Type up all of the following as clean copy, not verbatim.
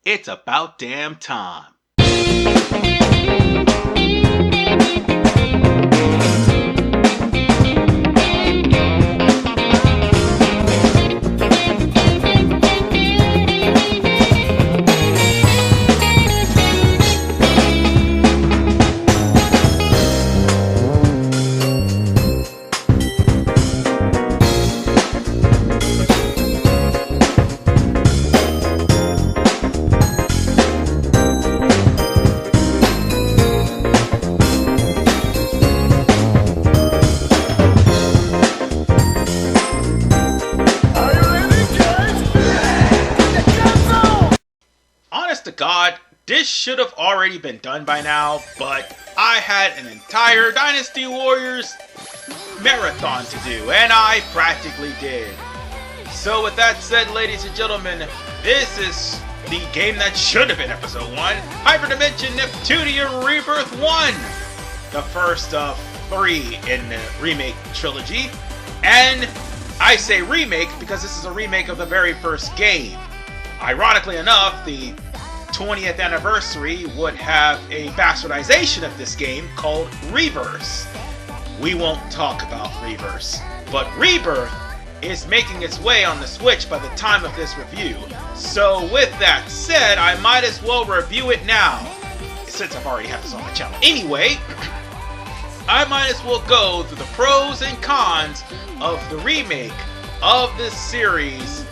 It's about damn time. Honest to God, this should have already been done by now, but I had an entire Dynasty Warriors Marathon to do, and I practically did. So with that said, ladies and gentlemen, this is the game that should have been episode 1, Hyperdimesion Neptunia Rebirth 1, the first of 3 in the remake trilogy. And I say remake because this is a remake of the very first game. Ironically enough, the 20th anniversary would have a bastardization of this game called Reverse. We won't talk about Reverse, but Rebirth is making its way on the Switch by the time of this review. So with that said, I might as well review it now, since I've already had this on the channel. Anyway, I might as well go through the pros and cons of the remake of this series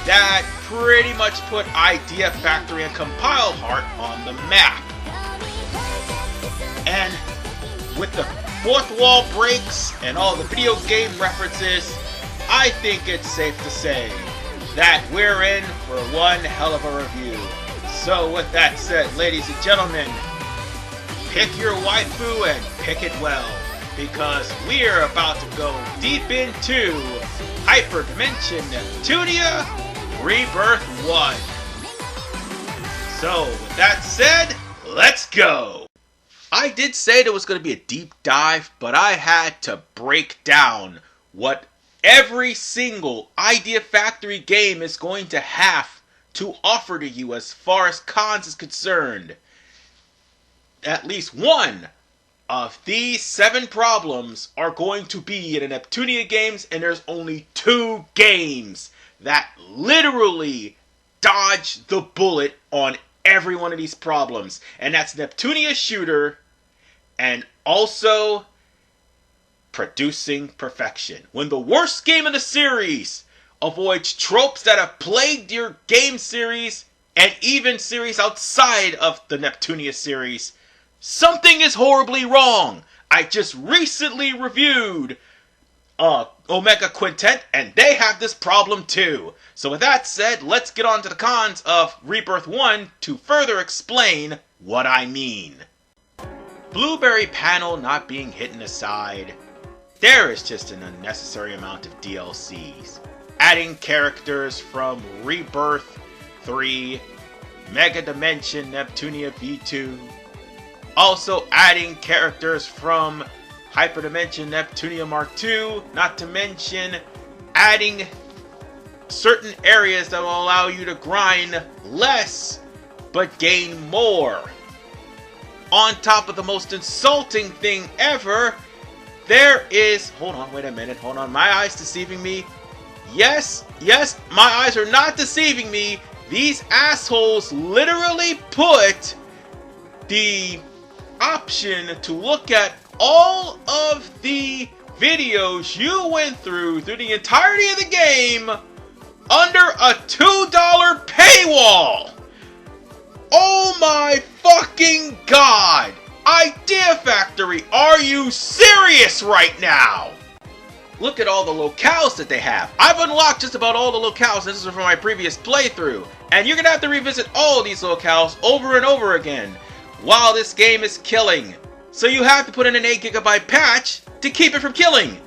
that pretty much put Idea Factory and Compile Heart on the map. And with the fourth wall breaks and all the video game references, I think it's safe to say that we're in for one hell of a review. So with that said, ladies and gentlemen, pick your waifu and pick it well, because we're about to go deep into Hyperdimension Neptunia Rebirth 1. So, with that said, let's go! I did say there was going to be a deep dive, but I had to break down what every single Idea Factory game is going to have to offer to you as far as cons is concerned. At least one of these 7 problems are going to be in the Neptunia games, and there's only 2 games that literally dodge the bullet on every one of these problems. And that's Neptunia Shooter and also Producing Perfection. When the worst game in the series avoids tropes that have plagued your game series and even series outside of the Neptunia series, something is horribly wrong. I just recently reviewed Omega Quintet, and they have this problem too. So with that said, let's get on to the cons of Rebirth 1 to further explain what I mean. Blueberry panel not being hidden aside, there is just an unnecessary amount of DLCs. Adding characters from Rebirth 3, Mega Dimension Neptunia V2, also adding characters from Hyperdimension Neptunia Mark II, not to mention adding certain areas that will allow you to grind less but gain more. On top of the most insulting thing ever, there is, hold on, wait a minute, hold on, my eyes deceiving me. Yes, my eyes are not deceiving me. These assholes literally put the option to look at all of the videos you went through the entirety of the game under a $2 paywall. Oh my fucking god! Idea Factory, are you serious right now? Look at all the locales that they have. I've unlocked just about all the locales. This is from my previous playthrough. And you're gonna have to revisit all these locales over and over again while this game is killing. So you have to put in an 8GB patch to keep it from killing,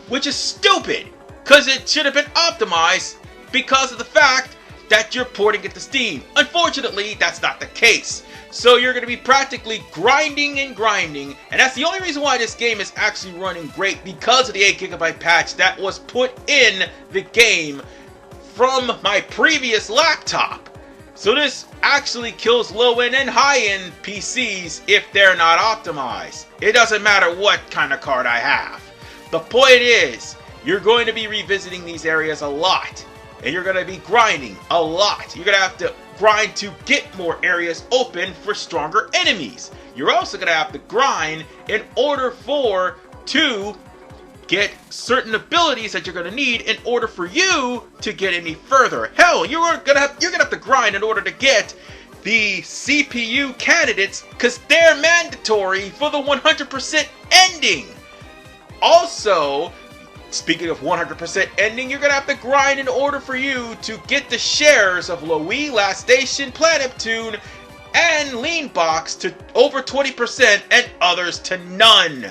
which is stupid, because it should have been optimized because of the fact that you're porting it to Steam. Unfortunately, that's not the case. So you're going to be practically grinding and grinding, and that's the only reason why this game is actually running great, because of the 8GB patch that was put in the game from my previous laptop. So this actually kills low-end and high-end PCs if they're not optimized. It doesn't matter what kind of card I have. The point is, you're going to be revisiting these areas a lot. And you're going to be grinding a lot. You're going to have to grind to get more areas open for stronger enemies. You're also going to have to grind in order to get certain abilities that you're going to need in order for you to get any further. Hell, you're gonna have to grind in order to get the CPU candidates, because they're mandatory for the 100% ending. Also, speaking of 100% ending, you're gonna have to grind in order for you to get the shares of Louis, Last Station, Planet Neptune, and Lean Box to over 20% and others to none.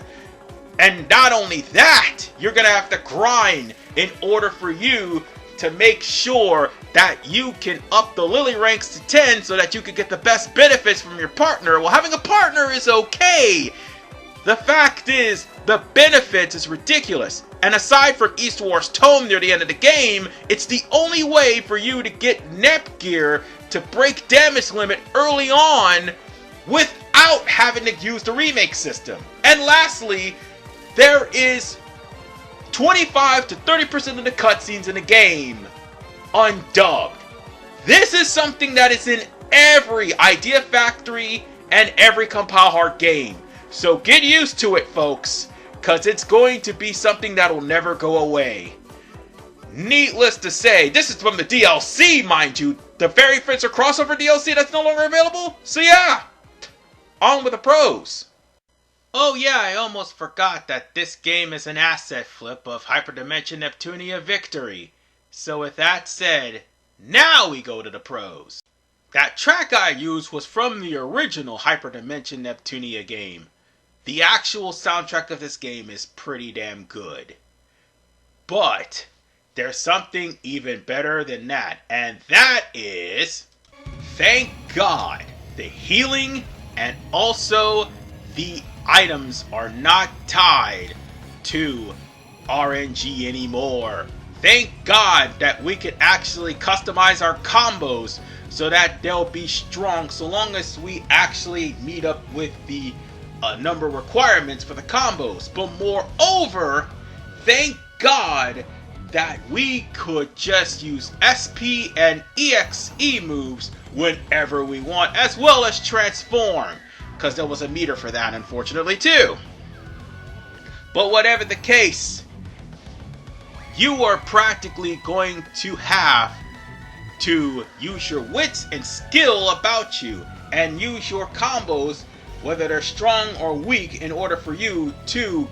And not only that, you're going to have to grind in order for you to make sure that you can up the Lily ranks to 10 so that you can get the best benefits from your partner. Well, having a partner is okay. The fact is, the benefits is ridiculous. And aside from East War's Tome near the end of the game, it's the only way for you to get Nep gear to break damage limit early on without having to use the remake system. And lastly, there is 25 to 30% of the cutscenes in the game undubbed. This is something that is in every Idea Factory and every Compile Heart game. So get used to it, folks, because it's going to be something that will never go away. Needless to say, this is from the DLC, mind you. The Fairy Fencer crossover DLC that's no longer available. So yeah, on with the pros. Oh yeah, I almost forgot that this game is an asset flip of Hyperdimesion Neptunia Victory. So with that said, now we go to the pros. That track I used was from the original Hyperdimension Neptunia game. The actual soundtrack of this game is pretty damn good. But there's something even better than that, and that is, thank God, the healing and also the items are not tied to RNG anymore. Thank God that we can actually customize our combos so that they'll be strong so long as we actually meet up with the number requirements for the combos. But moreover, thank God that we could just use SP and EXE moves whenever we want, as well as transform, because there was a meter for that, unfortunately, too. But whatever the case, you are practically going to have to use your wits and skill about you and use your combos, whether they're strong or weak, in order for you to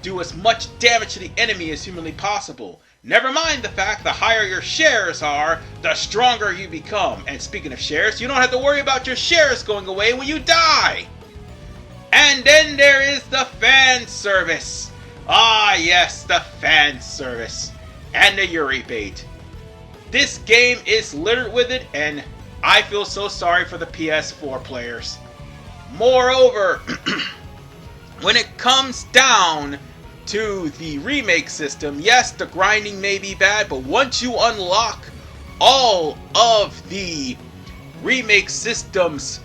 do as much damage to the enemy as humanly possible. Never mind the fact the higher your shares are, the stronger you become. And speaking of shares, you don't have to worry about your shares going away when you die. And then there is the fan service. Ah yes, the fan service. And the Yuri bait. This game is littered with it, and I feel so sorry for the PS4 players. Moreover, when it comes down to the remake system, yes, the grinding may be bad, but once you unlock all of the remake system's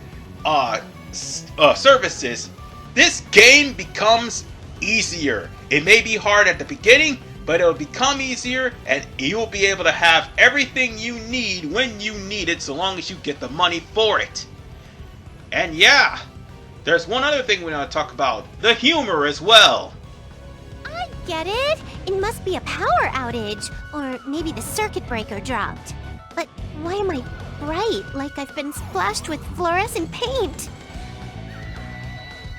services, this game becomes easier. It may be hard at the beginning, but it'll become easier, and you'll be able to have everything you need when you need it, so long as you get the money for it. And yeah, there's one other thing we want to talk about, the humor as well. I get it. It must be a power outage, or maybe the circuit breaker dropped. But why am I bright, like I've been splashed with fluorescent paint?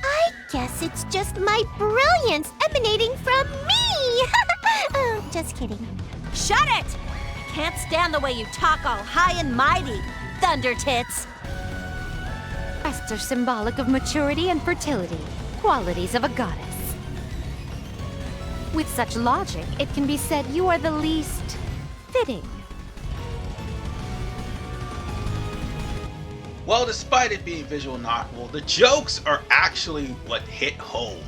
I guess it's just my brilliance emanating from me! Oh, just kidding. Shut it! I can't stand the way you talk all high and mighty, Thunder Tits. Breasts are symbolic of maturity and fertility, qualities of a goddess. With such logic, it can be said you are the least fitting. Well, despite it being visual novel, the jokes are actually what hit home.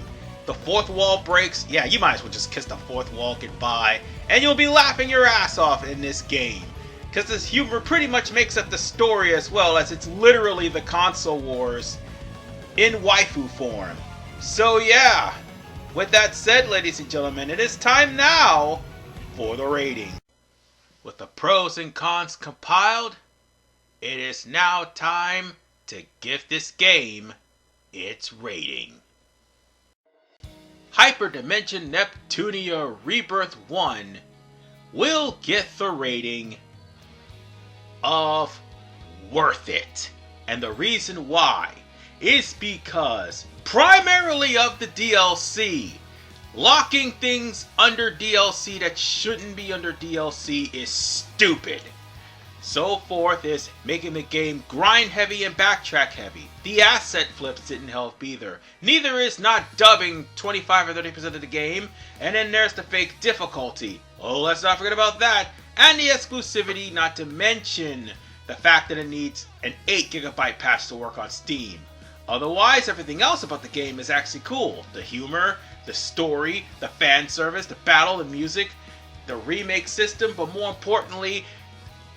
The fourth wall breaks, yeah, you might as well just kiss the fourth wall goodbye, and you'll be laughing your ass off in this game. because this humor pretty much makes up the story as well, as it's literally the console wars in waifu form. So yeah, with that said, ladies and gentlemen, it is time now for the rating. With the pros and cons compiled, it is now time to give this game its rating. Hyperdimesion Neptunia Rebirth 1 will get the rating of worth it. And the reason why is because primarily of the DLC. Locking things under DLC that shouldn't be under DLC is stupid. So forth is making the game grind heavy and backtrack heavy. The asset flips didn't help either. Neither is not dubbing 25 or 30% of the game. And then there's the fake difficulty. Oh, let's not forget about that. And the exclusivity, not to mention the fact that it needs an 8GB patch to work on Steam. Otherwise, everything else about the game is actually cool. The humor, the story, the fan service, the battle, the music, the remake system, but more importantly,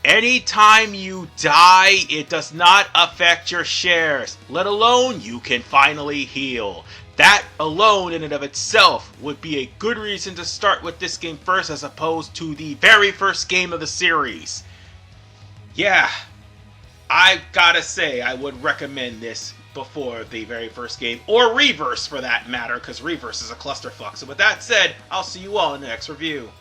anytime you die, it does not affect your shares, let alone you can finally heal. That alone in and of itself would be a good reason to start with this game first as opposed to the very first game of the series. Yeah, I gotta say I would recommend this before the very first game, or Reverse for that matter, because Reverse is a clusterfuck. So with that said, I'll see you all in the next review.